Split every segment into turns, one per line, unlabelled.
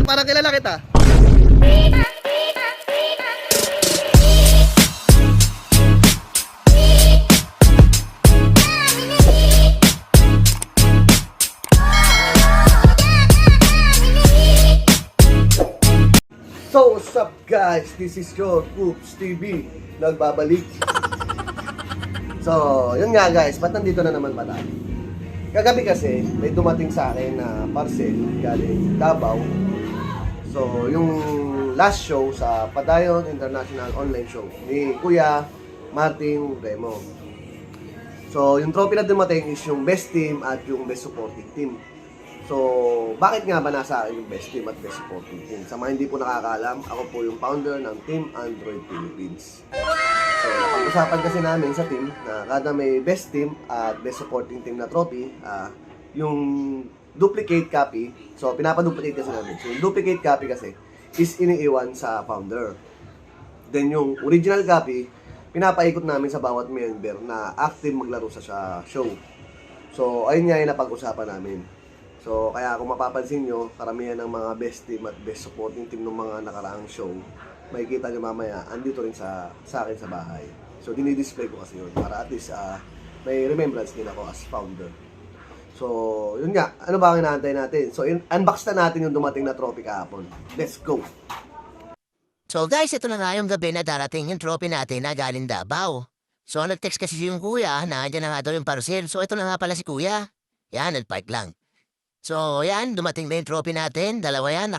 parang kilala kita. So, what's up guys? This is your Coops TV. Nagbabalik. So, yun nga guys, ba't nandito na naman ba tayo? Kagabi kasi, may dumating sa akin na parcel galing Davao. So, yung last show sa Padayon International Online Show ni Kuya Martin Remo. So, yung trophy na dumating is yung best team at yung best supporting team. So, bakit nga ba nasa akin yung best team at best supporting team? Sa mga hindi po nakakaalam, ako po yung founder ng Team Android Philippines. So, napag-usapan kasi namin sa team na kada may best team at best supporting team na trophy, yung duplicate copy, so pinapaduplicate kasi namin. So, yung duplicate copy kasi is iniiwan sa founder. Then, yung original copy, pinapaikot namin sa bawat member na active maglaro sa show. So, ayun nga yung napag-usapan namin. So, kaya kung mapapansin nyo, karamihan ng mga best team at best supporting team ng mga nakaraang show, makikita nyo mamaya, andito rin sa akin sa bahay. So, dinidisplay ko kasi yun para at least may remembrance din ako as founder. So, yun nga. Ano ba ang inaantay natin? So, unbox na natin yung dumating na trophy kahapon. Let's go!
So guys, ito na nga yung gabi na darating yung trophy natin na galing Davao. So, nag-text kasi yung kuya na andyan na nga daw yung parcel. So, ito na nga pala si kuya. Yan, nag-park lang. So, yan, dumating na yung trophy natin. Dalawa yan,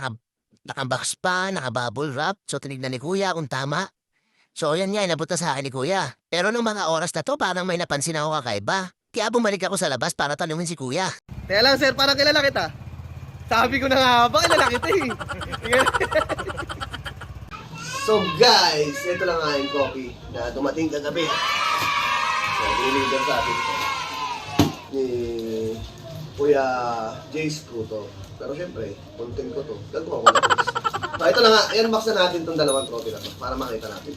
naka-box pa, naka-bubble wrap. So, tinignan ni kuya kung tama. So, yan nga, inabot na sa akin ni kuya. Pero nung mga oras na to, parang may napansin ako kakaiba. Kaya bumalik ako sa labas para tanungin si kuya.
Teka lang sir, parang kilala kita. Sabi ko na nga ba, kilala kita eh. So guys, ito lang nga yung copy na dumating kagabi. So, diniliver sa atin ito ni Kuya Jace Cruto. Pero syempre, content ko to. Gagawa ko na to. So, ito na nga, i-unbox na natin itong dalawang trophy na to para makita natin.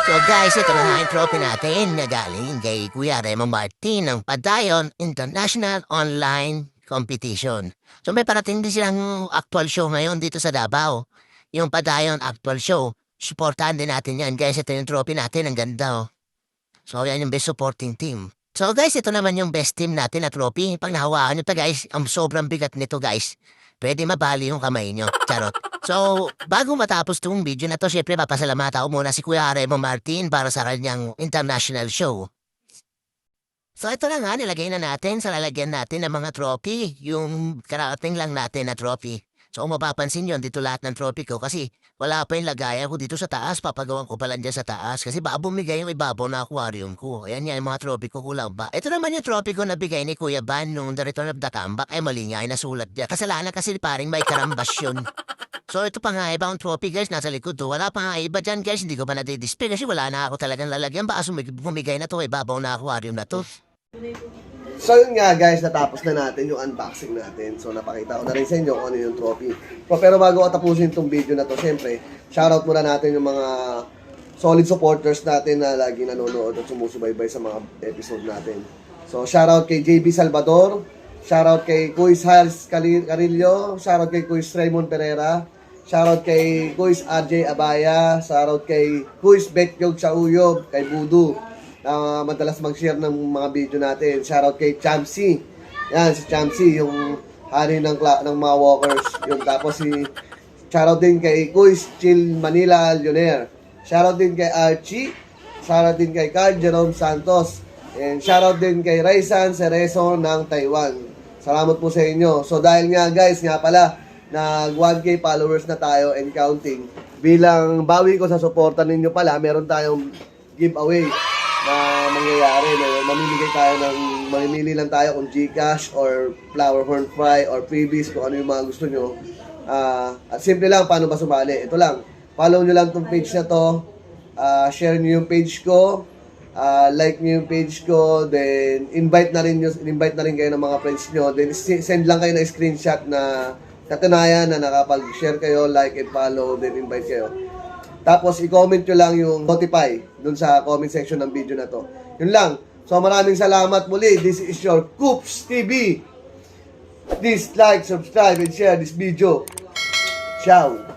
So guys, ito na nga yung trophy natin na galing kay Kuya Remo Martin ng Padayon International Online Competition. So may parating din silang actual show ngayon dito sa Davao. Yung Padayon Actual Show. Supportahan din natin yan guys. Ito yung trophy natin. Ang ganda oh. So yan yung best supporting team. So guys, ito naman yung best team natin na trophy. Pag nahawakan nyo ito guys, ang sobrang bigat nito guys. Pwede mabali yung kamay nyo. Charot. So, bago matapos itong video na to, syempre papasalamatan ko muna si Kuya Remo Martin para sa kanyang international show. So, ito na nga, nilagay na natin sa lalagyan natin ng mga trophy. Yung karating lang natin na trophy. So, kung mapapansin nyo, dito lahat ng trophy ko kasi wala pa yung lagayan ko dito sa taas. Papagawan ko pa lang dyan sa taas kasi baka bumigay yung ibabaw na aquarium ko. Ayan yan, yung mga trophy ko kulang ba. Ito naman yung trophy ko na bigay ni Kuya Ban nung The Return of the Comeback. Ay, mali nga, ay nasulat niya. Kasalanan kasi paring may karambas yun. So, ito pa nga ibang trophy guys, nasa likod to. Wala pa nga iba dyan guys, hindi ko pa nadidisplay kasi wala na ako talagang lalagyan. Baka bumigay na to, ibabaw na aquarium na to.
So yun nga guys, natapos na natin yung unboxing natin. So napakita ko na rin sa inyo kung ano yung trophy. Pero bago ko tapusin itong video na to, syempre, shoutout muna natin yung mga solid supporters natin na lagi nanonood at sumusubaybay sa mga episode natin. So shoutout kay JB Salvador, shoutout kay Kuis Hals Carillo, shoutout kay Kuis Raymond Pereira, shoutout kay Kuis RJ Abaya, shoutout kay Kuis Betyog Chauyob, kay Budu. Madalas mag-share ng mga video natin. Shoutout kay Chamsi. Yan, si Chamsi, yung hari ng mga walkers. Yung tapos si shoutout din kay Kuis Chill Manila Leoner. Shoutout din kay Archie. Shoutout din kay Carl Jerome Santos. And shoutout din kay Raisan Cerezo ng Taiwan. Salamat po sa inyo. So dahil nga guys, nga pala, nag 1K followers na tayo and counting. Bilang bawi ko sa suporta ninyo pala, meron tayong giveaway. na mangyayari. Mamimili lang tayo kung Gcash or Flower Horn Fry or freebies kung ano yung mga gusto nyo. At simple lang, paano ba sumali? Ito lang, follow nyo lang tong page na to, share nyo yung page ko, like nyo yung page ko, then invite na rin kayo ng mga friends nyo, then send lang kayo ng screenshot na katunayan na nakapag-share kayo, like and follow, then invite kayo. Tapos i-comment nyo lang yung notify dun sa comment section ng video na to. Yun lang. So maraming salamat muli. This is your Coops TV. Please like, subscribe, and share this video. Ciao!